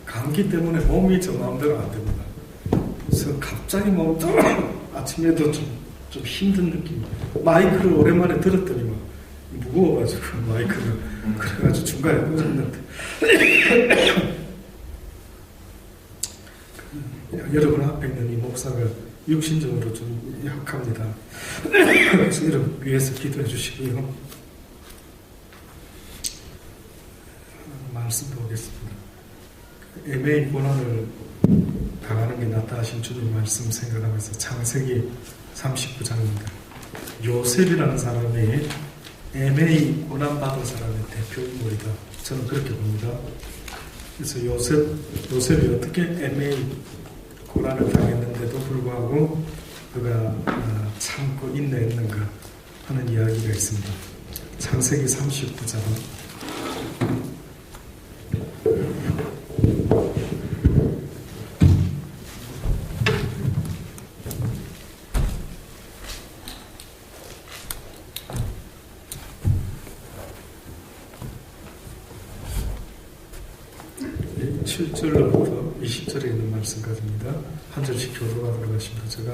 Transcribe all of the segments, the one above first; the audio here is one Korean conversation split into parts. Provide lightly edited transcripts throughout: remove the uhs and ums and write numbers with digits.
감기 때문에 몸이 저 마음대로 안 됩니다. 그래서 갑자기 아침에도 좀 힘든 느낌. 마이크를 오랜만에 들었더니 막 무거워가지고 마이크를 그래가지고 중간에 꺼졌는데 여러분 앞에 있는 이 목사가 육신적으로 좀 약합니다. 그래서 여러분 위해서 기도해 주시고요. 말씀 보겠습니다. 애매히 고난을 당하는 게 낫다 하신 주님 말씀 생각하면서 창세기 39장입니다. 요셉이라는 사람이 애매히 고난받은 사람의 대표인물이다. 저는 그렇게 봅니다. 그래서 요셉이 어떻게 애매히 고난을 당했는데도 불구하고 그가 참고 인내했는가 하는 이야기가 있습니다. 창세기 39장 7절로부터 20절에 있는 말씀까지입니다. 한 절씩 교도하도록 하십니다. 제가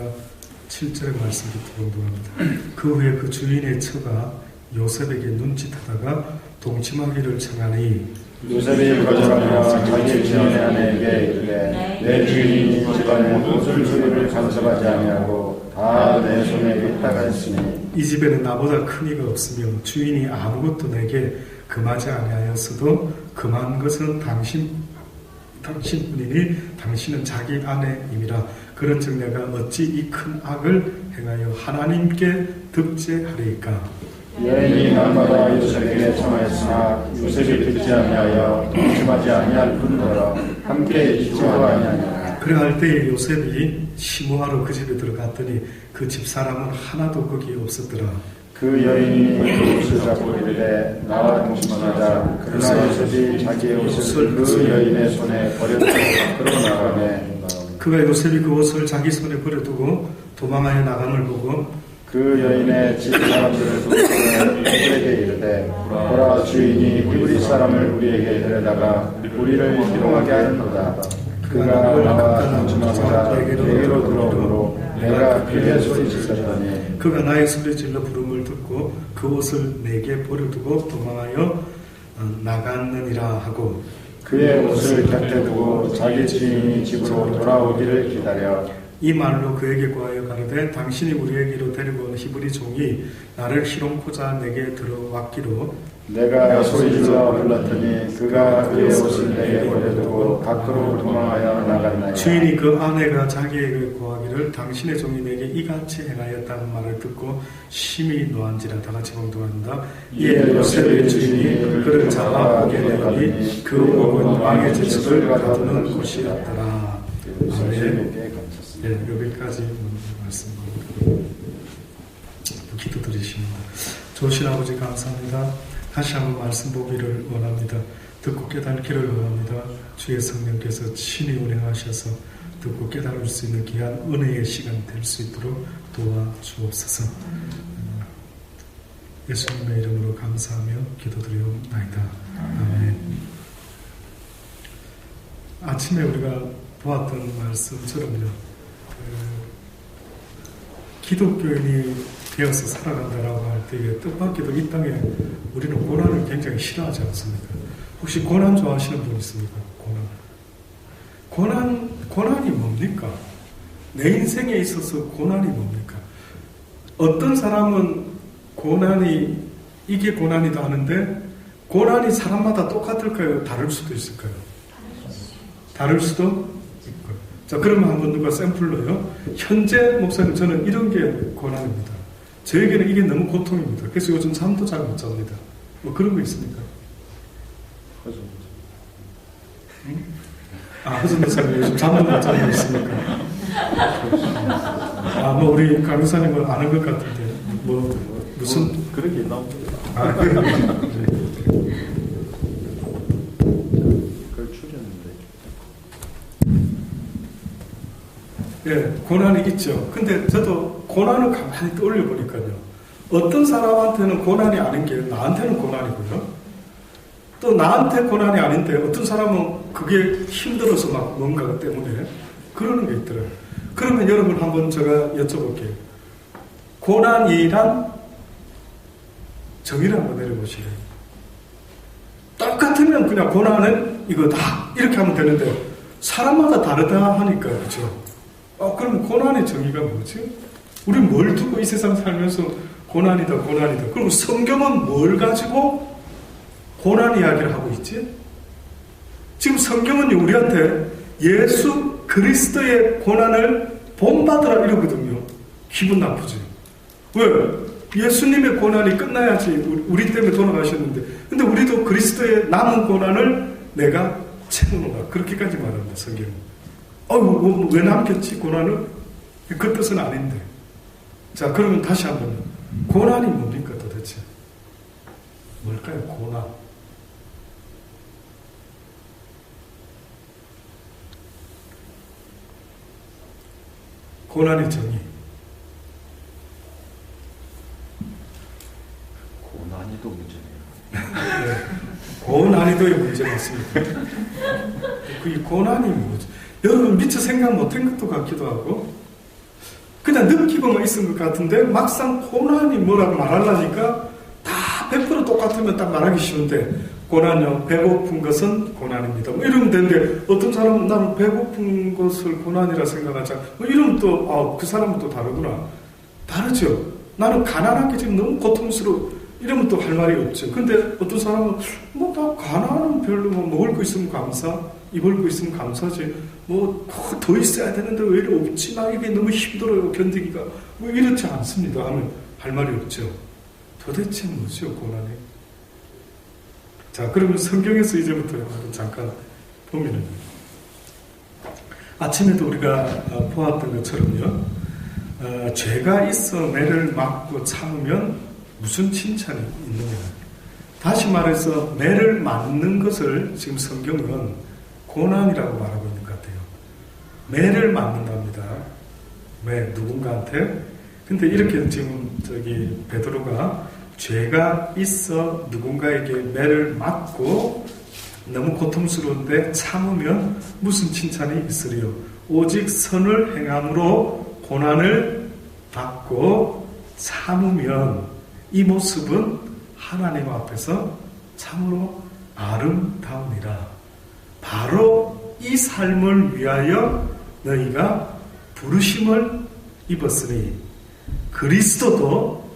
7절의 말씀부터 공부합니다. 그 후에 그 주인의 처가 요셉에게 눈짓하다가 동침하기를 청하니 요셉이 거절하며 자기 주인의 아내에게 이르되 내 주인이 집안에 무슨 소리를 간섭하지 아니하고 다 내 손에 있다가 했으니 이 집에는 나보다 큰 이가 없으며 주인이 아무것도 내게 금하지 아니하였어도 금한 것은 당신뿐이니 당신은 자기 아내임이라. 그런즉 내가 어찌 이 큰 악을 행하여 하나님께 득죄하리이까. 여인이 날마다 요셉에게 청하였으나 요셉이 듣지 아니하여 동침하지 아니할 뿐더러 함께 있지도 아니하니라. 그래할 때에 요셉이 시무하러 그 집에 들어갔더니 그 집 사람은 하나도 거기에 없었더라. 그 여인이 그 옷을 잡고 이르되 나와 동침하자. 그러나 요셉이 자기의 옷을 그 여인의 손에 버려두고 밖으로 나가매 그가 요셉이 그 옷을 자기 손에 버려두고 도망하여 나감을 보고 그 여인의 집 사람들을 부르고 그들에게 이르되 보라 주인이 히브리 사람을 우리에게 데려다가 우리를 희롱하게 하였도다. 그가 나와 동침하자 내게로 들어오므로 내가 그의 소리 질렀더니 그가 나의 소리 질러 부름을 듣고 그 옷을 내게 버려두고 도망하여 나갔느니라 하고 그의 옷을 곁에 두고 자기 주인이 집으로 돌아오기를 기다려 이 말로 그에게 고하여 가로되 당신이 우리에게로 데리고 온 히브리 종이 나를 희롱코자 내게 들어왔기로 내가 소리질러 불렀더니 그가 그의 옷을 내게 버려두고 밖으로 도망하여 나갔나이다. 주인이 그 아내가 자기에게 고하기를 당신의 종이 내게 이같이 행하였다는 말을 듣고 심히 노한지라. 다 같이 공동합니다. 이에 요셉의 주인이 그를 잡아 오게 되더니 그 옥은 왕의 제첩을 가두는 곳이었더라. 아멘. 네, 여기까지 말씀드립니다. 기도드리십니다. 좋으신 아버지 감사합니다. 다시 한번 말씀 보기를 원합니다. 듣고 깨닫기를 원합니다. 주의 성령께서 친히 운행하셔서 듣고 깨달을 수 있는 귀한 은혜의 시간 될 수 있도록 도와주옵소서. 예수님의 이름으로 감사하며 기도드리옵나이다. 아멘. 아침에 우리가 보았던 말씀처럼요. 기독교인이 되어서 살아간다라고 할 때 뜻밖에도 이 땅에 우리는 고난을 굉장히 싫어하지 않습니까? 혹시 고난 좋아하시는 분 있습니까? 고난이 뭡니까? 내 인생에 있어서 고난이 뭡니까? 어떤 사람은 이게 고난이다 하는데 고난이 사람마다 똑같을까요? 다를 수도 있을까요? 다를 수도 있고요. 자, 그러면 한번 누가 샘플로요. 현재 목사님 저는 이런 게 고난입니다. 저에게는 이게 너무 고통입니다. 그래서 요즘 잠도 잘 못 잡니다. 뭐 그런 거 있습니까? 허준 목사님 요즘 잠을 못 자고 있습니까? 뭐 우리 강사님은 아는 것 같은데 무슨 그런 게 있나? 예, 고난이 있죠. 근데 저도 고난을 가만히 떠올려 보니까요. 어떤 사람한테는 고난이 아닌 게 나한테는 고난이고요. 또 나한테 고난이 아닌데 어떤 사람은 그게 힘들어서 막 뭔가 때문에 그러는 게 있더라고요. 그러면 여러분 한번 제가 여쭤볼게요. 고난이란 정의를 한번 내려보시래요. 똑같으면 그냥 고난은 이거다 이렇게 하면 되는데 사람마다 다르다 하니까 그렇죠. 그럼 고난의 정의가 뭐지? 우리 뭘 두고 이 세상 살면서 고난이다 고난이다. 그리고 성경은 뭘 가지고 고난 이야기를 하고 있지? 지금 성경은 우리한테 예수 그리스도의 고난을 본받으라 이러거든요. 기분 나쁘지? 왜? 예수님의 고난이 끝나야지 우리 때문에 돌아가셨는데 근데 우리도 그리스도의 남은 고난을 내가 채우는가 그렇게까지 말합니다. 성경은. 왜 남겼지 고난을? 그 뜻은 아닌데. 자 그러면 다시 한번 고난이 뭡니까 도대체? 뭘까요? 고난. 고난의 정의. 고난이도 문제네요. 네, 고난이도의 문제 맞습니다. 그 고난이 뭐지? 여러분 미처 생각 못한 것도 같기도 하고 그냥 느끼고만 있은 것 같은데 막상 고난이 뭐라고 말하려니까 다 100% 똑같으면 딱 말하기 쉬운데 고난요 배고픈 것은 고난입니다. 뭐 이러면 되는데 어떤 사람은 나는 배고픈 것을 고난이라 생각하자. 뭐 이러면 또 그 사람은 또 다르구나. 다르죠. 나는 가난한 게 지금 너무 고통스러워. 이러면 또 할 말이 없죠. 근데 어떤 사람은 뭐 나 가난은 별로 뭐 먹을 거 있으면 감사, 입을 거 있으면 감사지. 뭐 더 있어야 되는데 왜 이리 없지? 나 이게 너무 힘들어요 견디기가. 뭐 이렇지 않습니다. 하면 할 말이 없죠. 도대체 뭐죠 고난이? 자 그러면 성경에서 이제부터 잠깐 보면은 아침에도 우리가 보았던 것처럼요. 죄가 있어 매를 맞고 참으면 무슨 칭찬이 있느냐. 다시 말해서 매를 맞는 것을 지금 성경은 고난이라고 말하고 있는 것 같아요. 매를 맞는답니다. 매 누군가한테. 근데 이렇게 지금 베드로가 죄가 있어 누군가에게 매를 맞고 너무 고통스러운데 참으면 무슨 칭찬이 있으리요. 오직 선을 행함으로 고난을 받고 참으면 이 모습은 하나님 앞에서 참으로 아름다우니라. 바로 이 삶을 위하여 너희가 부르심을 입었으니 그리스도도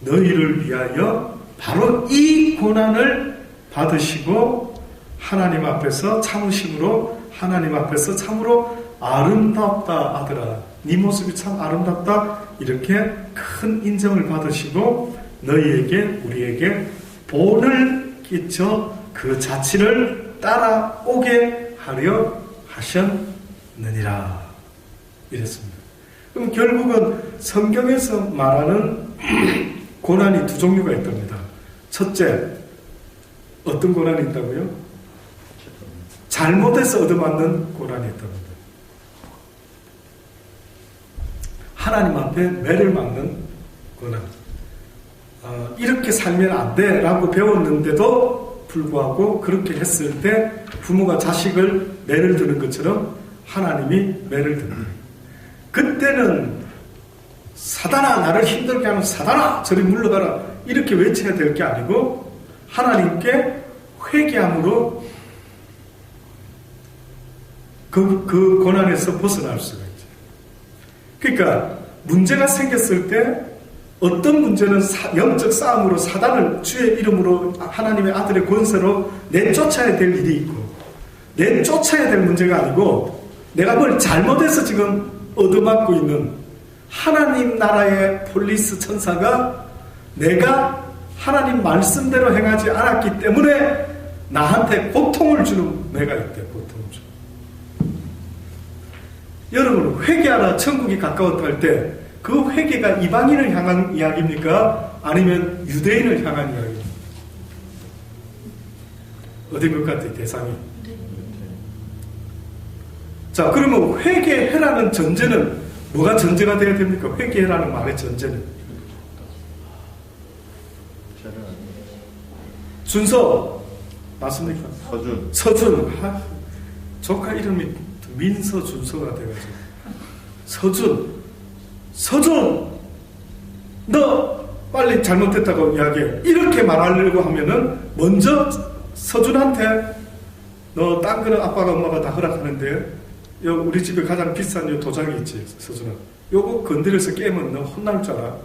너희를 위하여 바로 이 고난을 받으시고 하나님 앞에서 참으심으로 하나님 앞에서 참으로 아름답다 하더라. 네 모습이 참 아름답다. 이렇게 큰 인정을 받으시고 너희에게 우리에게 본을 끼쳐 그 자취를 따라오게 하려 하셨느니라. 이랬습니다. 그럼 결국은 성경에서 말하는 고난이 두 종류가 있답니다. 첫째, 어떤 고난이 있다고요? 잘못해서 얻어맞는 고난이 있답니다. 하나님 앞에 매를 맞는 고난. 이렇게 살면 안 돼 라고 배웠는데도 불구하고 그렇게 했을 때 부모가 자식을 매를 드는 것처럼 하나님이 매를 드는 거예요. 그때는 사단아 나를 힘들게 하는 사단아 저리 물러가라 이렇게 외쳐야 될 게 아니고 하나님께 회개함으로 그 고난에서 벗어날 수가 있죠. 그러니까 문제가 생겼을 때 어떤 문제는 영적 싸움으로 사단을 주의 이름으로 하나님의 아들의 권세로 내쫓아야 될 일이 있고 내쫓아야 될 문제가 아니고 내가 뭘 잘못해서 지금 얻어맞고 있는 하나님 나라의 폴리스 천사가 내가 하나님 말씀대로 행하지 않았기 때문에 나한테 고통을 주는 매가 있대. 고통을 주는. 여러분 회개하라 천국이 가까웠다 할 때 그 회개가 이방인을 향한 이야기입니까? 아니면 유대인을 향한 이야기입니까? 어딘 것 같아요 대상이? 자 그러면 회개해라는 전제는 뭐가 전제가 되어야 됩니까? 회개해라는 말의 전제는 순서 맞습니까? 서준. 조카 이름이 민서준서가 돼가지고 서준 너 빨리 잘못했다고 이야기해. 이렇게 말하려고 하면은 먼저 서준한테 너 딴 거는 아빠가 엄마가 다 허락하는데 우리 집에 가장 비싼 요 도자기 있지 서준아, 요거 건드려서 깨면 너 혼날 줄 알아?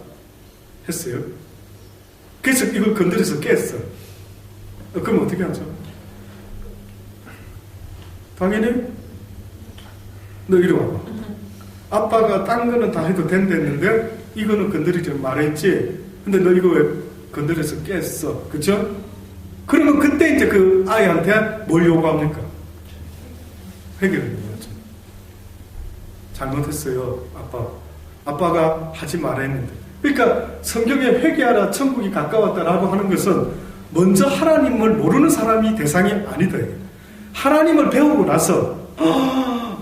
했어요. 그래서 이걸 건드려서 깼어. 그럼 어떻게 하죠? 당연히 너 이리 와봐. 아빠가 딴 거는 다 해도 된댔는데 이거는 건드리지 말했지. 근데 너 이거 왜 건드려서 깼어? 그쵸? 그러면 그때 이제 그 아이한테 뭘 요구합니까? 회개를 요구하죠. 잘못했어요, 아빠. 아빠가 하지 말했는데. 그러니까 성경에 회개하라 천국이 가까웠다라고 하는 것은 먼저 하나님을 모르는 사람이 대상이 아니다. 하나님을 배우고 나서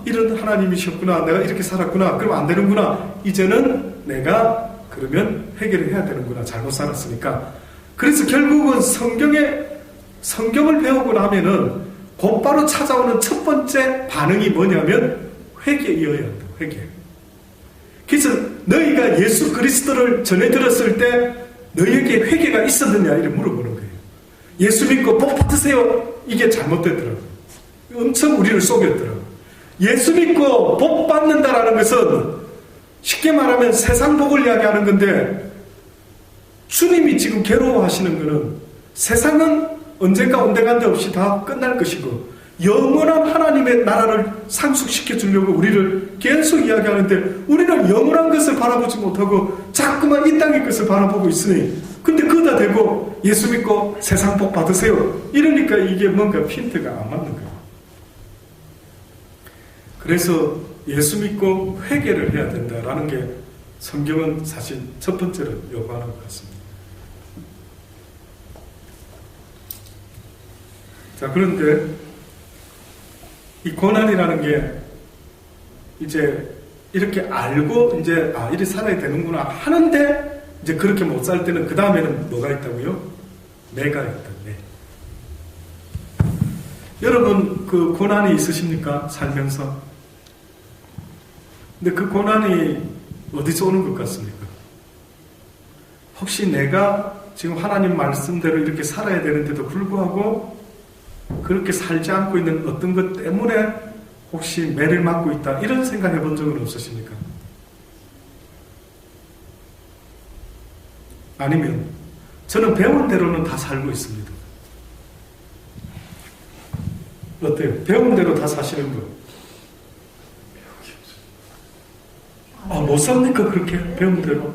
이런 하나님이셨구나, 내가 이렇게 살았구나, 그럼 안 되는구나, 이제는 내가 그러면 회개를 해야 되는구나, 잘못 살았으니까. 그래서 결국은 성경을 배우고 나면은 곧바로 찾아오는 첫 번째 반응이 뭐냐면 회개이어야 한다. 회개. 그래서 너희가 예수 그리스도를 전해 들었을 때 너희에게 회개가 있었느냐 이렇게 물어보는 거예요. 예수 믿고 복 받으세요. 이게 잘못됐더라고요. 엄청 우리를 속였더라고요. 예수 믿고 복 받는다라는 것은 쉽게 말하면 세상 복을 이야기하는 건데, 주님이 지금 괴로워하시는 것은 세상은 언젠가 온데간데 없이 다 끝날 것이고 영원한 하나님의 나라를 상속시켜 주려고 우리를 계속 이야기하는데, 우리는 영원한 것을 바라보지 못하고 자꾸만 이 땅의 것을 바라보고 있으니, 근데 그다 대고 예수 믿고 세상 복 받으세요 이러니까 이게 뭔가 핀트가 안 맞는 거예요. 그래서 예수 믿고 회개를 해야 된다라는 게 성경은 사실 첫 번째로 요구하는 것 같습니다. 자, 그런데 이 고난이라는 게 이제 이렇게 알고 이제 이렇게 살아야 되는구나 하는데, 이제 그렇게 못 살 때는 그 다음에는 뭐가 있다고요? 매가 있다. 매. 여러분 그 고난이 있으십니까? 살면서. 근데 그 고난이 어디서 오는 것 같습니까? 혹시 내가 지금 하나님 말씀대로 이렇게 살아야 되는데도 불구하고 그렇게 살지 않고 있는 어떤 것 때문에 혹시 매를 맞고 있다, 이런 생각 해본 적은 없으십니까? 아니면 저는 배운 대로는 다 살고 있습니다. 어때요? 배운 대로 다 사시는 거. 못 삽니까? 그렇게 배운 대로?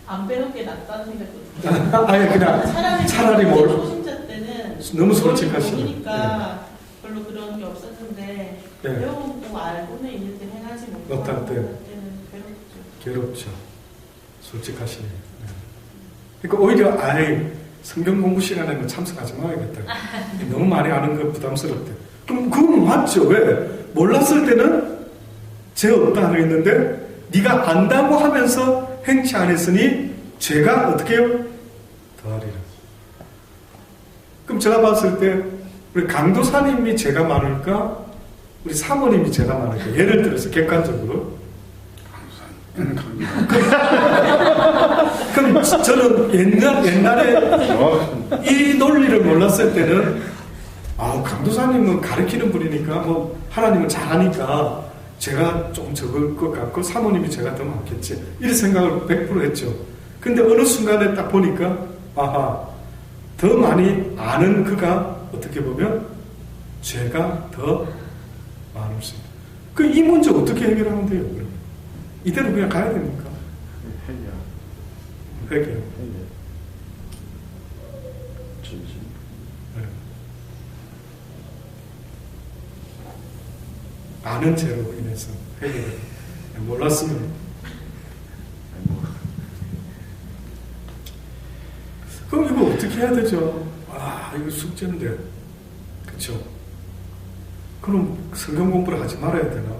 안 배운 게 낫다는 생각도 들어요. 아니 그냥 차라리 초심자 때는 너무 솔직하시네. 보니까 별로 그런 게 없었는데 배우고 알고는 있는데 행하지 못할 때는 괴롭죠. 솔직하시네요. 그러니까 오히려 아예 성경 공부 시간에는 참석하지 말아야겠다. 너무 많이 아는 거 부담스럽대. 그럼 그건 맞죠. 왜? 몰랐을 때는 죄 없다 하겠는데 네가 안다고 하면서 행치 안 했으니 죄가 어떻게 해요? 더하리라. 그럼 제가 봤을 때 우리 강도사님이 죄가 많을까? 우리 사모님이 죄가 많을까? 예를 들어서 객관적으로. 그럼 저는 옛날에 이 논리를 몰랐을 때는 강도사님은 가르치는 분이니까 뭐 하나님은 잘하니까 제가 좀 적을 것 같고 사모님이 제가 더 많겠지, 이런 생각을 100% 했죠. 근데 어느 순간에 딱 보니까 더 많이 아는 그가 어떻게 보면 죄가 더 많을 수 있다. 이 문제 어떻게 해결하면 돼요? 그러면 이대로 그냥 가야 됩니까? 회개. 아는 죄로 인해서 회개를 몰랐으면. 그럼 이거 어떻게 해야 되죠? 이거 숙제인데, 그쵸? 그럼 성경 공부를 하지 말아야 되나?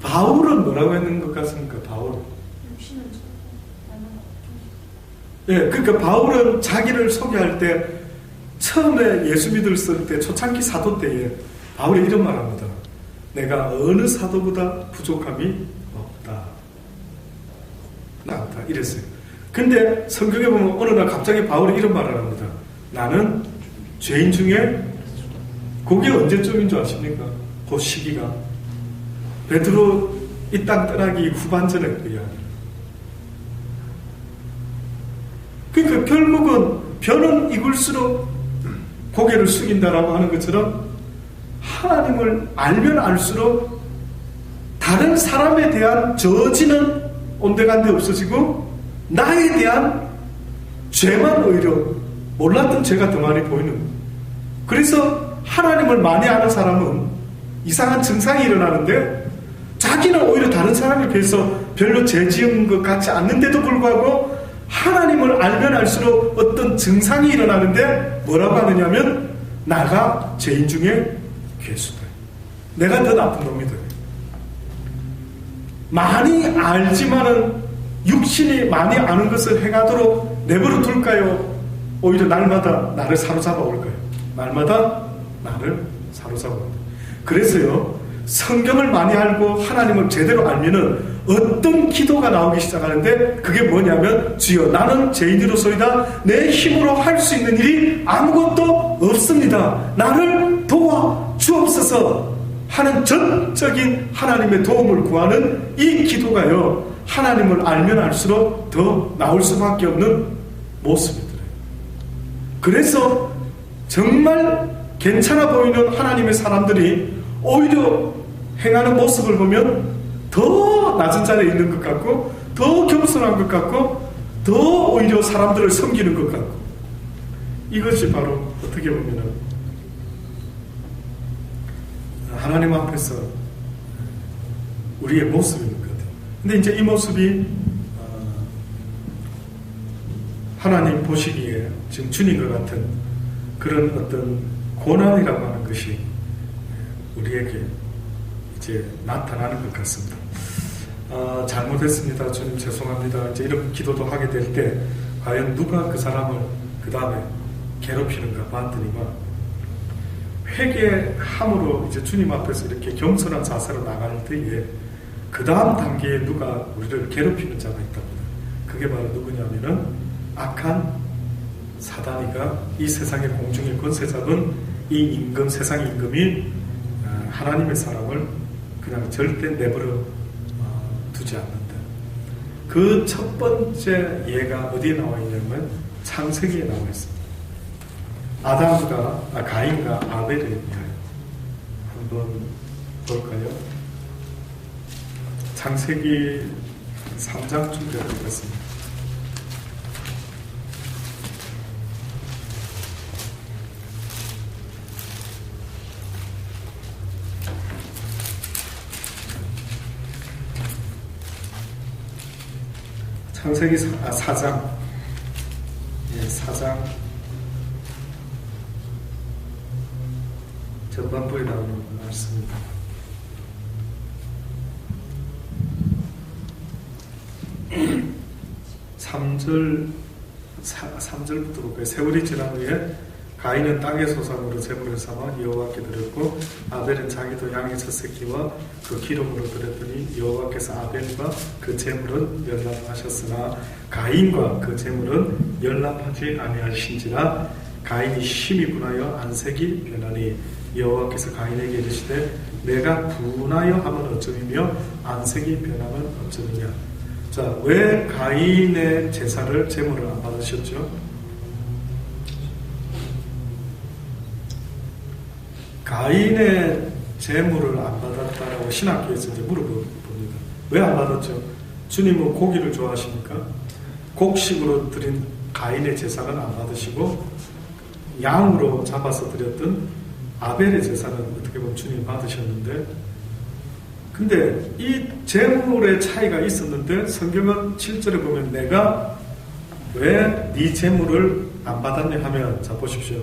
바울은 뭐라고 했는 것 같습니까? 바울은. 그러니까 바울은 자기를 소개할 때 처음에 예수 믿을 때 초창기 사도 때에 바울이 이런 말 합니다. 내가 어느 사도보다 부족함이 없다. 나다 이랬어요. 근데 성경에 보면 어느 날 갑자기 바울이 이런 말을 합니다. 나는 죄인 중에 그게 언제쯤인 줄 아십니까? 그 시기가 베드로 이 땅 떠나기 후반전에 그 이야기. 그러니까 결국은 벼는 익을수록 고개를 숙인다라고 하는 것처럼 하나님을 알면 알수록 다른 사람에 대한 저지는 온데간데 없어지고 나에 대한 죄만 오히려 몰랐던 죄가 더 많이 보이는 거예요. 그래서 하나님을 많이 아는 사람은 이상한 증상이 일어나는데 자기는 오히려 다른 사람에 비해서 별로 죄 지은 것 같지 않는데도 불구하고 하나님을 알면 알수록 어떤 증상이 일어나는데 뭐라고 하느냐면 나가 죄인 중에 괴수다. 내가 더 나쁜 놈이다. 많이 알지만은 육신이 많이 아는 것을 행하도록 내버려 둘까요? 오히려 날마다 나를 사로잡아 올까요? 날마다 나를 사로잡아 올까요? 그래서요, 성경을 많이 알고 하나님을 제대로 알면은 어떤 기도가 나오기 시작하는데 그게 뭐냐면 주여 나는 죄인으로소이다. 내 힘으로 할 수 있는 일이 아무것도 없습니다. 나를 도와 주옵소서 하는 전적인 하나님의 도움을 구하는 이 기도가요, 하나님을 알면 알수록 더 나올 수밖에 없는 모습이더래요. 그래서 정말 괜찮아 보이는 하나님의 사람들이 오히려 행하는 모습을 보면 더 낮은 자리에 있는 것 같고 더 겸손한 것 같고 더 오히려 사람들을 섬기는 것 같고, 이것이 바로 어떻게 보면 하나님 앞에서 우리의 모습인 것 같아요. 근데 이제 이 모습이 하나님 보시기에 지금 주님과 같은 그런 어떤 고난이라고 하는 것이 우리에게 이제 나타나는 것 같습니다. 잘못했습니다. 주님 죄송합니다. 이제 이런 기도도 하게 될 때 과연 누가 그 사람을 그 다음에 괴롭히는가 봤더니만 회개함으로 이제 주님 앞에서 이렇게 겸손한 자세로 나갈 때에 그 다음 단계에 누가 우리를 괴롭히는 자가 있답니다. 그게 바로 누구냐면은 악한 사단이가 이 세상의 공중의 권세 잡은 이 임금, 세상 임금이 하나님의 사람을 그냥 절대 내버려 두지 않는다. 그 첫 번째 예가 어디에 나와 있냐면 창세기에 나와 있습니다. 가인과 아벨의 이야기 한번 볼까요? 창세기 3장 준비하겠습니다. 창세기 4장 4장 전반부에 나오는 말씀입니다. 3절부터 볼까요? 세월이 지난 후에 가인은 땅의 소산으로 제물을 삼아 여호와께 드렸고 아벨은 자기도 양의 첫 새끼와 그 기름으로 드렸더니 여호와께서 아벨과 그 제물은 열납하셨으나 가인과 그 제물은 열납하지 아니하신지라 가인이 심히 분하여 안색이 변하니 여호와께서 가인에게 이르시되 내가 분하여 하면 어쩌이며 안색이 변하면 어쩌느냐. 자, 왜 가인의 제사를 제물을 안 받으셨죠? 가인의 제물을 안 받았다라고 신학교에서 이제 물어봅니다. 왜 안 받았죠? 주님은 고기를 좋아하시니까 곡식으로 드린 가인의 제사는 안 받으시고 양으로 잡아서 드렸던 아벨의 제사는 어떻게 보면 주님이 받으셨는데, 근데 이 제물의 차이가 있었는데 성경은 7절에 보면 내가 왜 네 제물을 안 받았냐 하면, 자 보십시오.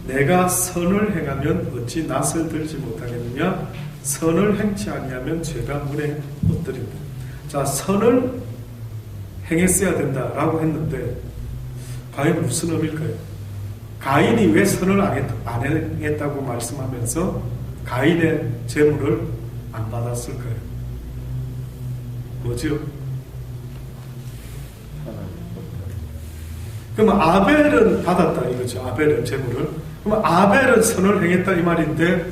내가 선을 행하면 어찌 낯을 들지 못하겠느냐? 선을 행치 아니하면 죄가 문에 못 들인다. 자, 선을 행했어야 된다라고 했는데 과연 무슨 의미일까요? 가인이 왜 선을 안 행했다고 말씀하면서 가인의 재물을 안 받았을까요? 뭐죠? 그러면 아벨은 받았다 이거죠. 아벨은 재물을. 그러면 아벨은 선을 행했다 이 말인데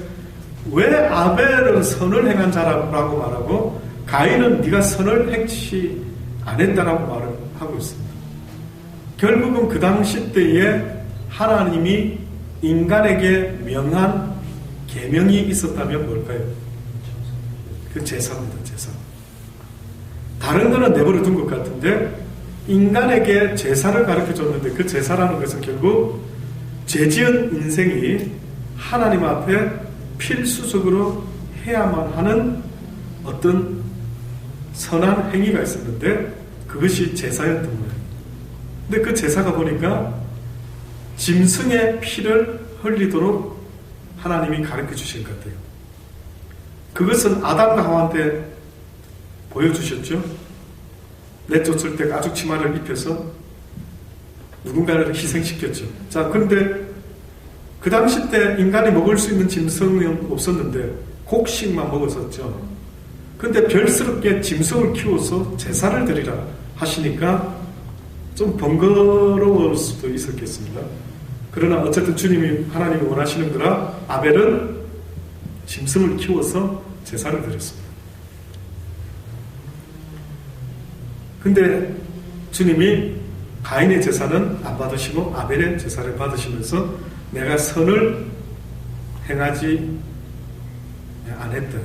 왜 아벨은 선을 행한 자라고 말하고 가인은 네가 선을 행치 안 했다라고 말을 하고 있습니다. 결국은 그 당시 때에 하나님이 인간에게 명한 계명이 있었다면 뭘까요? 그 제사입니다. 제사. 다른 거는 내버려 둔 것 같은데 인간에게 제사를 가르쳐 줬는데 그 제사라는 것은 결국 죄지은 인생이 하나님 앞에 필수적으로 해야만 하는 어떤 선한 행위가 있었는데 그것이 제사였던 거예요. 근데 그 제사가 보니까 짐승의 피를 흘리도록 하나님이 가르쳐 주신 것 같아요. 그것은 아담과 하와한테 보여주셨죠. 내쫓을 때 가죽 치마를 입혀서 누군가를 희생시켰죠. 자, 그런데 그 당시 때 인간이 먹을 수 있는 짐승은 없었는데 곡식만 먹었었죠. 그런데 별스럽게 짐승을 키워서 제사를 드리라 하시니까 좀 번거로울 수도 있었겠습니다. 그러나 어쨌든 주님이 하나님이 원하시는 거라 아벨은 짐승을 키워서 제사를 드렸습니다. 근데 주님이 가인의 제사는 안 받으시고 아벨의 제사를 받으시면서 내가 선을 행하지 안 했다.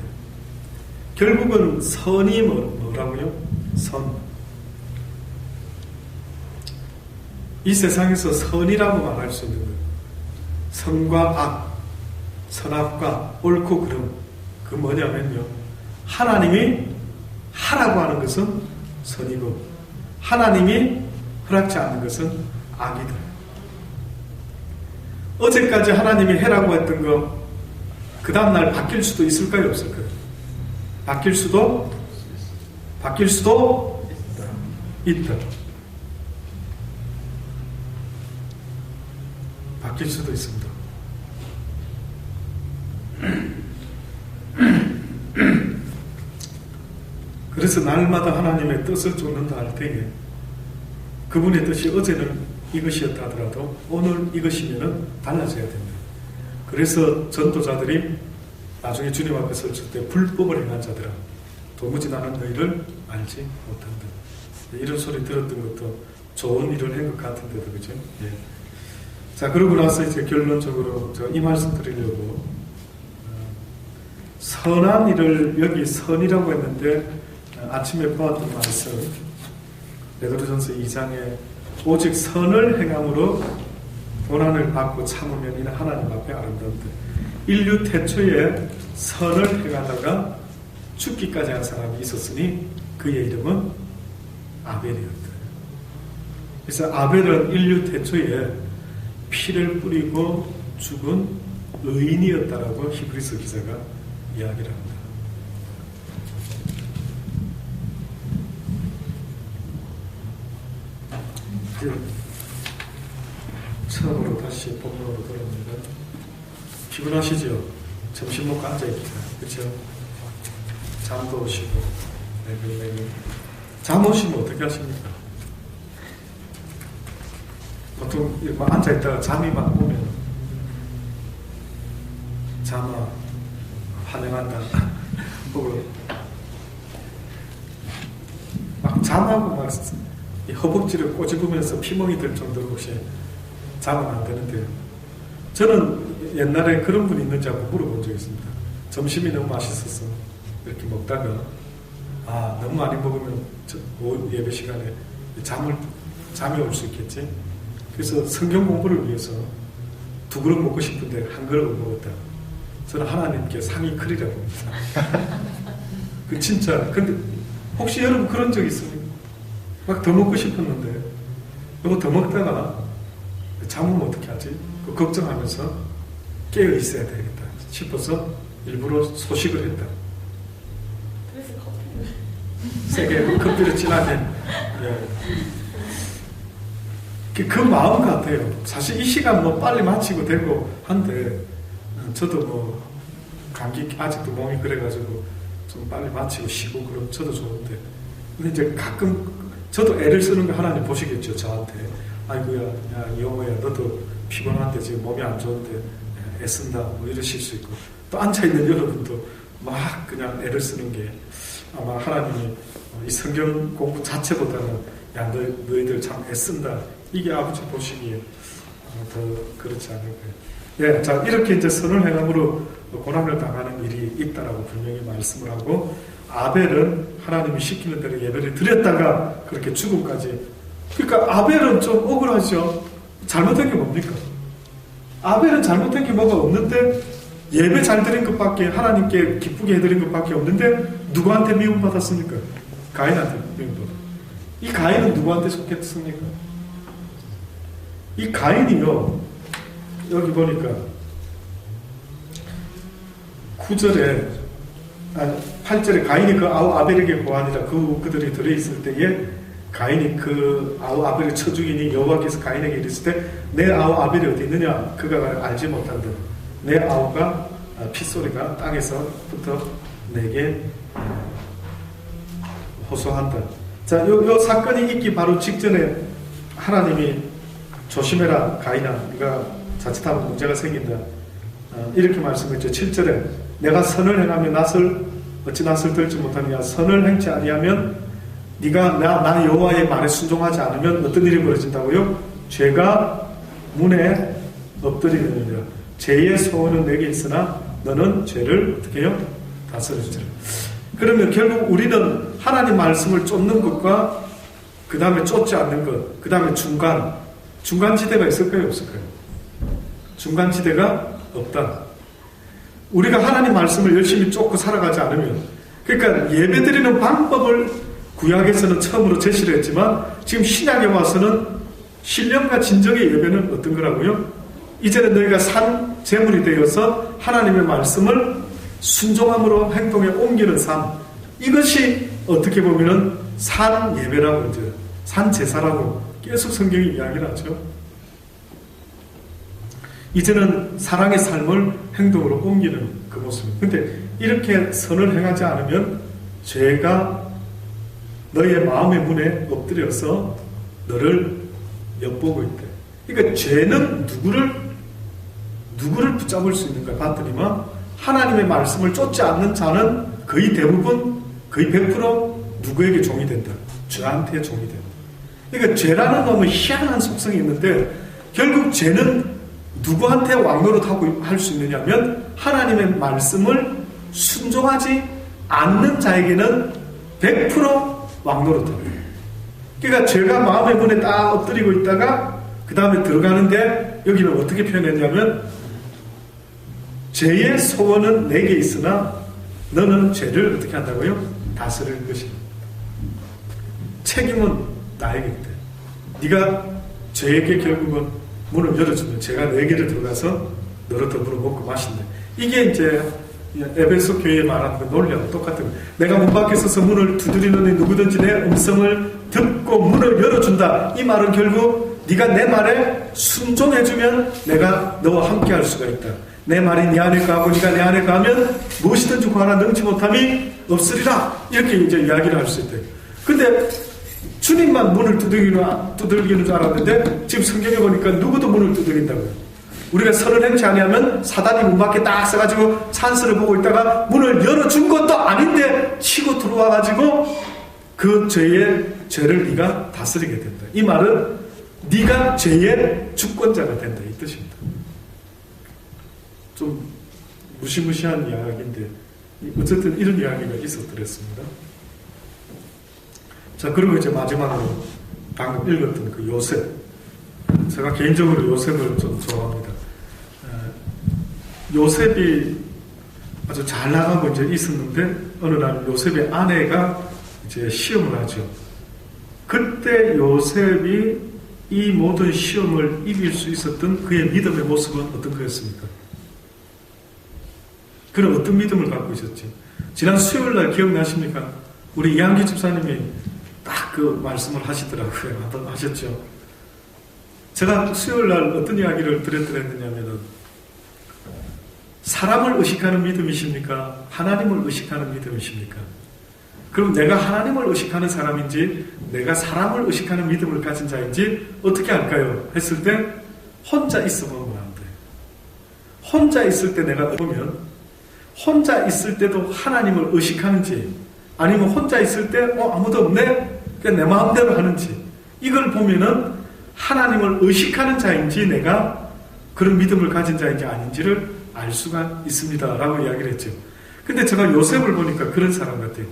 결국은 선이 뭐라고요? 선. 이 세상에서 선이라고 말할 수 있는 거예요. 선과 악, 선악과 옳고 그름. 그 뭐냐면요. 하나님이 하라고 하는 것은 선이고 하나님이 허락지 않는 것은 악이다. 어제까지 하나님이 해라고 했던 거 그 다음날 바뀔 수도 있을까요? 없을까요? 바뀔 수도 있다. 바뀔 수도 있습니다. 그래서 날마다 하나님의 뜻을 쫓는다 할 때에 그분의 뜻이 어제는 이것이었다 하더라도 오늘 이것이면 달라져야 된다. 그래서 전도자들이 나중에 주님 앞에 섰을 때 불법을 행한 자들아 도무지 나는 너희를 알지 못한다. 이런 소리 들었던 것도 좋은 일을 한 것 같은데도 그죠? 예. 자, 그러고 나서 이제 결론적으로 이 말씀 드리려고 선한 일을 여기 선이라고 했는데 아침에 보았던 말씀 베드로전서 2장에 오직 선을 행함으로 고난을 받고 참으면 이는 하나님 앞에 아름다운데 인류 태초에 선을 행하다가 죽기까지 한 사람이 있었으니 그의 이름은 아벨이었다. 그래서 아벨은 인류 태초에 피를 뿌리고 죽은 의인이었다라고 히브리서 기자가 이야기를 합니다. 처음으로 다시 본문으로 돌아옵니다. 피곤하시죠? 점심 먹고 앉아있기다. 그렇죠? 잠도 오시고 매일매일 잠 오시면 어떻게 하십니까? 보통 이렇게 앉아있다가 잠이 막 오면 잠아 환영한다 혹은 막 잠하고 막 허벅지를 꼬집으면서 피멍이 들 정도로 혹시 자면 안 되는데요. 저는 옛날에 그런 분이 있는지 한번 물어본 적이 있습니다. 점심이 너무 맛있어서 이렇게 먹다가 너무 많이 먹으면 예배 시간에 잠이 올 수 있겠지. 그래서 성경 공부를 위해서 2그릇 먹고 싶은데 1그릇을 먹었다. 저는 하나님께 상이 크리라고 봅니다. 그 진짜. 근데 혹시 여러분 그런 적 있습니까? 막 더 먹고 싶었는데 이거 더 먹다가 잠으면 어떻게 하지? 그 걱정하면서 깨어 있어야 되겠다 싶어서 일부러 소식을 했다. 그래서 커피를 세게 커피를 진하게. 예. 그 마음 같아요. 사실 이 시간 뭐 빨리 마치고 되고 한데 저도 뭐 감기 아직도 몸이 그래가지고 좀 빨리 마치고 쉬고 그럼 저도 좋은데 근데 이제 가끔 저도 애를 쓰는 거 하나님 보시겠죠. 저한테 아이고야 야 여호야 너도 피곤한데 지금 몸이 안 좋은데 애쓴다 뭐 이러실 수 있고 또 앉아있는 여러분도 막 그냥 애를 쓰는 게 아마 하나님이 이 성경 공부 자체보다는 야 너희들 참 애쓴다 이게 아버지 보시기에 더 그렇지 않을까요? 예, 자 이렇게 이제 선을 행함으로 고난을 당하는 일이 있다라고 분명히 말씀을 하고 아벨은 하나님이 시키는 대로 예배를 드렸다가 그렇게 죽음까지. 그러니까 아벨은 좀 억울하죠. 잘못한 게 뭡니까? 아벨은 잘못한 게 뭐가 없는데 예배 잘 드린 것밖에 하나님께 기쁘게 해드린 것밖에 없는데 누구한테 미움받았습니까? 가인한테 미움받았습니다. 이 가인은 누구한테 속했습니까? 이 가인이요 여기 보니까 9절에 8절에 가인이 그 아우 아벨에게 고하니라 그들이 들어있을 때에 가인이 그 아우 아벨을 쳐 죽이니 여호와께서 가인에게 이르시되 내 아우 아벨이 어디 있느냐 그가 알지 못한다 내 아우가 핏소리가 땅에서부터 내게 호소한다. 자, 요 사건이 있기 바로 직전에 하나님이 조심해라 가인아 네가 자칫하면 문제가 생긴다 이렇게 말씀했죠. 7절에 내가 선을 행하며 어찌 낯을 들지 못하느냐 선을 행치 아니하면 네가 나 여호와의 말에 순종하지 않으면 어떤 일이 벌어진다고요? 죄가 문에 엎드리느니라. 죄의 소원은 내게 있으나 너는 죄를 어떻게 해요? 다스려주라. 그러면 결국 우리는 하나님 말씀을 쫓는 것과 그 다음에 쫓지 않는 것, 그 다음에 중간지대가 있을까요? 없을까요? 중간지대가 없다. 우리가 하나님 말씀을 열심히 쫓고 살아가지 않으면 그러니까 예배드리는 방법을 구약에서는 처음으로 제시를 했지만 지금 신약에 와서는 신령과 진정의 예배는 어떤 거라고요? 이제는 너희가 산 제물이 되어서 하나님의 말씀을 순종함으로 행동에 옮기는 삶 이것이 어떻게 보면은 산 예배라고 이제 산 제사라고 계속 성경이 이야기를 하죠. 이제는 사랑의 삶을 행동으로 옮기는 그 모습입니다. 근데 이렇게 선을 행하지 않으면 죄가 너의 마음의 문에 엎드려서 너를 엿보고 있대. 그러니까 죄는 누구를 붙잡을 수 있는가 봤더니만 하나님의 말씀을 쫓지 않는 자는 거의 대부분 거의 100% 누구에게 종이 된다. 죄한테 종이 된다. 그러니까 죄라는 너무 희한한 속성이 있는데 결국 죄는 누구한테 왕노릇하고 할 수 있느냐면 하나님의 말씀을 순종하지 않는 자에게는 100% 왕노릇합니다. 그러니까 죄가 마음의 문에 딱 엎드리고 있다가 그 다음에 들어가는데 여기는 어떻게 표현했냐면 죄의 소원은 내게 있으나 너는 죄를 어떻게 한다고요? 다스릴 것이다. 책임은 나에게 있다. 네가 죄에게 결국은 문을 열어주면 제가 내게를 들어가서 너를 더불어 먹고 마신다. 이게 이제 에베소 교회에 말하는 그 논리하고 똑같은 거예요. 내가 문 밖에 서서 문을 두드리는 누구든지 내 음성을 듣고 문을 열어준다. 이 말은 결국 네가 내 말에 순종해주면 내가 너와 함께 할 수가 있다. 내 말이 네 안에 가고 네가 내 안에 가면 무엇이든지 구하나 능치 못함이 없으리라. 이렇게 이제 이야기를 할 수 있대요. 근데 주님만 문을 두들기는 줄 알았는데 지금 성경에 보니까 누구도 문을 두들긴다고요. 우리가 선을 행치 아니하면 사단이 문 밖에 딱 서가지고 찬스를 보고 있다가 문을 열어준 것도 아닌데 치고 들어와가지고 그 죄를 네가 다스리게 된다. 이 말은 네가 죄의 주권자가 된다 이 뜻입니다. 좀 무시무시한 이야기인데 어쨌든 이런 이야기가 있었더랬습니다. 자, 그리고 이제 마지막으로 방금 읽었던 그 요셉. 제가 개인적으로 요셉을 좀 좋아합니다. 요셉이 아주 잘 나가고 이제 있었는데 어느 날 요셉의 아내가 이제 시험을 하죠. 그때 요셉이 이 모든 시험을 이길 수 있었던 그의 믿음의 모습은 어떤 거였습니까? 그는 어떤 믿음을 갖고 있었지? 지난 수요일 날 기억나십니까? 우리 이한기 집사님이 딱 그 말씀을 하시더라고요. 하셨죠. 제가 수요일날 어떤 이야기를 드렸느냐면은 사람을 의식하는 믿음이십니까? 하나님을 의식하는 믿음이십니까? 그럼 내가 하나님을 의식하는 사람인지 내가 사람을 의식하는 믿음을 가진 자인지 어떻게 할까요? 했을 때 혼자 있어 보면 안 돼요. 혼자 있을 때 내가 보면 혼자 있을 때도 하나님을 의식하는지 아니면 혼자 있을 때 아무도 없네? 그냥 내 마음대로 하는지 이걸 보면은 하나님을 의식하는 자인지 내가 그런 믿음을 가진 자인지 아닌지를 알 수가 있습니다. 라고 이야기를 했죠. 근데 제가 요셉을 보니까 그런 사람 같아요.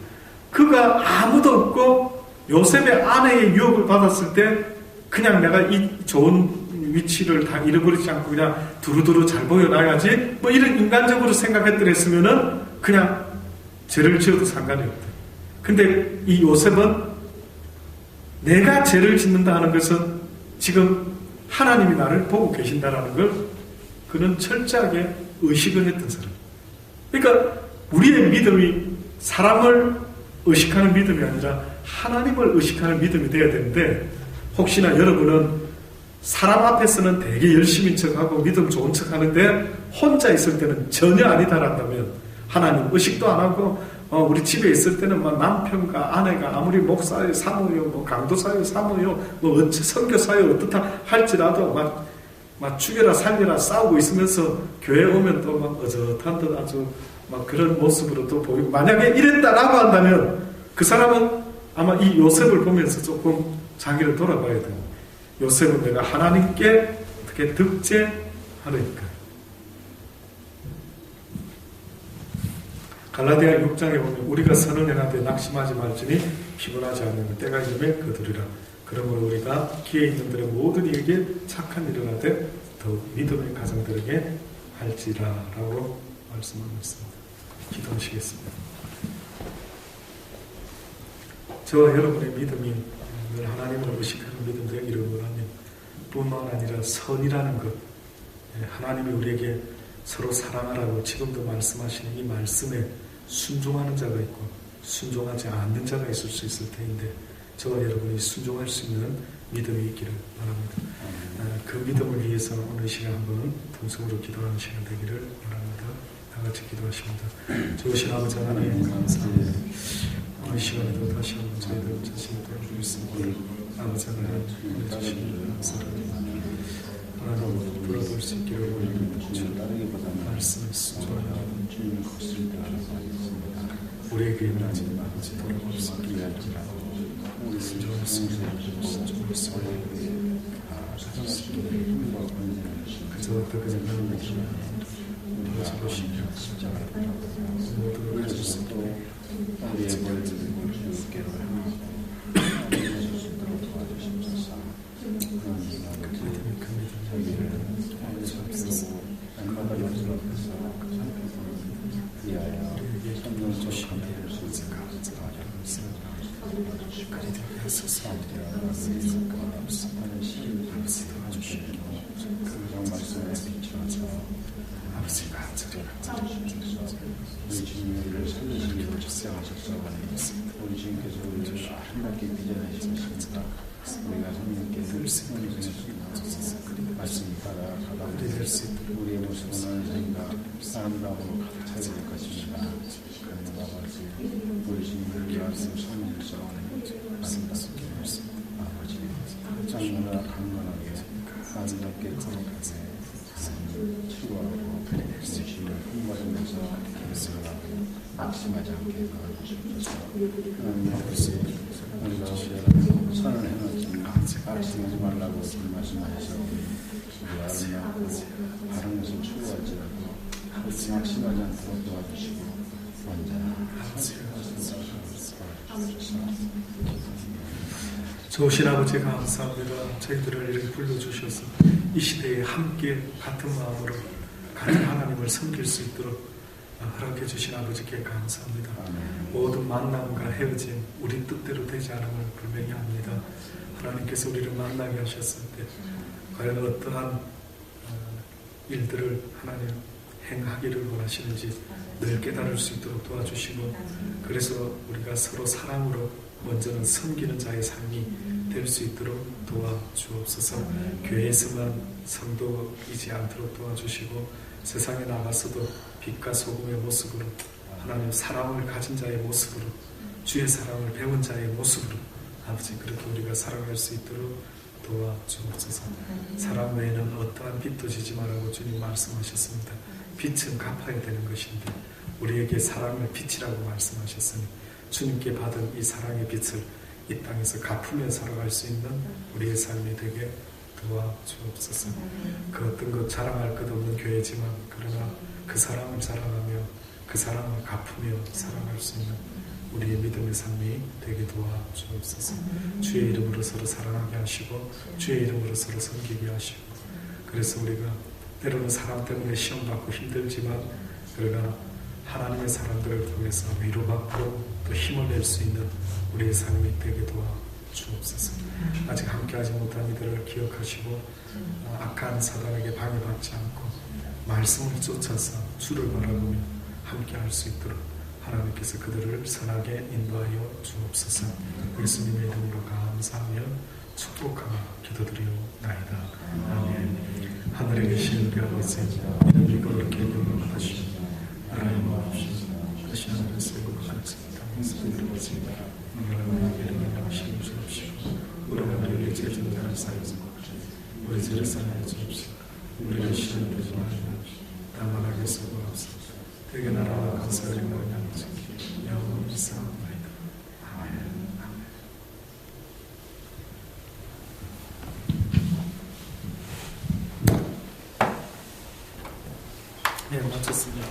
그가 아무도 없고 요셉의 아내의 유혹을 받았을 때 그냥 내가 이 좋은 위치를 다 잃어버리지 않고 그냥 두루두루 잘 보여놔야지 뭐 이런 인간적으로 생각했더랬으면은 그냥 죄를 지어도 상관이 없다. 근데 이 요셉은 내가 죄를 짓는다 하는 것은 지금 하나님이 나를 보고 계신다라는 걸 그는 철저하게 의식을 했던 사람. 그러니까 우리의 믿음이 사람을 의식하는 믿음이 아니라 하나님을 의식하는 믿음이 되어야 되는데 혹시나 여러분은 사람 앞에서는 되게 열심인 척하고 믿음 좋은 척하는데 혼자 있을 때는 전혀 아니다란다면 하나님 의식도 안 하고 우리 집에 있을 때는 막 남편과 아내가 아무리 목사요, 사모요, 뭐 강도사요, 사모요, 뭐 어째 선교사요 어떻다 할지라도 막 죽여라 살려라 싸우고 있으면서 교회 오면 또 막 어젓한 듯 아주 막 그런 모습으로 또 보이고 만약에 이랬다라고 한다면 그 사람은 아마 이 요셉을 보면서 조금 자기를 돌아봐야 돼요. 요셉은 내가 하나님께 어떻게 득죄하니까. 갈라디아 6장에 보면 우리가 선을 행하되 낙심하지 말지니 피곤하지 않으면 때가 이르면 거두리라. 그러므로 우리가 기회 있는 들의 모든 이에게 착한 일을 하되 더욱 믿음의 가정들에게 할지라라고 말씀하고 있습니다. 기도하시겠습니다. 저와 여러분의 믿음이 늘 하나님을 의식하는 믿음 되기를 원하며 뿐만 아니라 선이라는 것, 하나님이 우리에게 서로 사랑하라고 지금도 말씀하시는 이 말씀에 순종하는 자가 있고 순종하지 않는 자가 있을 수 있을 텐데 저와 여러분이 순종할 수 있는 믿음이 있기를 바랍니다. 그 믿음을 위해서 오늘 시간 한번 통성으로 기도하는 시간 되기를 바랍니다. 다 같이 기도하십니다. 좋으신 아버지 하나님 감사합니다. 오늘 시간에도 다시 한번 저희들 자신을 돌아보겠습니다. 아버지 하나님 주시는 감사합니다. 하나님 불러볼 수 있기를 원합니다. 말씀을 순종하는 주님의 것을 우리에게 일어나지 아버지 돌아볼 수 있기를 원합니다. 순종할 수 있는 순종할 수 있는 그저 어떻게 생각하는 것이냐 도와줘 보시며 모두를 가질 수 있도록 우리의 머리를 주께로 도와주시옵소서. 그 믿음을 주옵소서. 날마다 연습을 해서 위하여 성령 주시며 그리되게 하소서. 아버지 도와주시옵소서. 그 말씀에 비추어서 아버지 간절히 우리 주님을 살리시기를 축사하셔서 우리 주님께서 우리를 아름답게 빚어내셨습니다. 우리가 성령께 늘 승리를 말씀을 따라 가다 우리의 모습은 생각 아름다움으로 가득 차게 될 것입니다. 그러나 아버지 우리 주님을 위하여 성령에서 아름답게 아버지 장문화 강건하게 아름답게 거룩하게 치유하고 주님을 풍부하면서 계속하고 낙심하지 않게 도와주시옵소서. 하나님 아버지 우리가 선을 행하지만 낙심하지 말라고 말씀하셔서 우리 아름답고 바른 것을 추구할지라도 낙심하지 않도록 도와주시고 언제나 좋으신 아버지 감사합니다. 저희들을 이렇게 불러주셔서 이 시대에 함께 같은 마음으로 같은 하나님을 섬길 수 있도록 허락해 주신 아버지께 감사합니다. 모든 만남과 헤어짐 우리 뜻대로 되지 않음을 분명히 합니다. 하나님께서 우리를 만나게 하셨을 때 과연 어떠한 일들을 하나님 행하기를 원하시는지 늘 깨달을 수 있도록 도와주시고, 그래서 우리가 서로 사랑으로 먼저는 섬기는 자의 삶이 될 수 있도록 도와주옵소서. 교회에서만 성도이지 않도록 도와주시고, 세상에 나가서도 빛과 소금의 모습으로, 하나님 사랑을 가진 자의 모습으로, 주의 사랑을 배운 자의 모습으로 아버지 그렇게 우리가 살아갈 수 있도록 도와주옵소서. 사랑 외에는 어떠한 빛도 지지 말라고 주님 말씀하셨습니다. 빛은 갚아야 되는 것인데 우리에게 사랑을 빛이라고 말씀하셨으니 주님께 받은 이 사랑의 빛을 이 땅에서 갚으며 살아갈 수 있는 우리의 삶이 되게 도와주옵소서. 그 어떤 것 자랑할 것 없는 교회지만 그러나 그 사랑을 자랑하며 그 사랑을 갚으며 살아갈 수 있는 우리의 믿음의 삶이 되게 도와주옵소서. 주의 이름으로 서로 사랑하게 하시고 주의 이름으로 서로 섬기게 하시고, 그래서 우리가 때로는 사람 때문에 시험받고 힘들지만 그러나 하나님의 사람들을 통해서 위로받고 또 힘을 낼 수 있는 우리의 삶이 되게 도와주옵소서. 아직 함께하지 못한 이들을 기억하시고 악한 사단에게 방해받지 않고 말씀을 쫓아서 주를 바라보며 함께할 수 있도록 하나님께서 그들을 선하게 인도하여 주옵소서. 예수님의 이름으로 감사하며 축복하며 기도드리옵나이다. 아멘. 하늘에 계신 우리 아버지, 이름이 거룩히 여김하시오. 나라의 마옵시오. 다시 하늘에서 이루어진 땅에서 이루어지리라. 오늘날 이름을 하시고 주옵시오. 우리가 우리에게 죄진 자를 사여서 우리 죄를 사하여 주옵시오. 우리를 시험에 들지 말고 다만 악에 쓰고옵소서. 되게 나라와 감사를 영원히 영원히 사옵나이다. 아멘. 네, 마쳤습니다.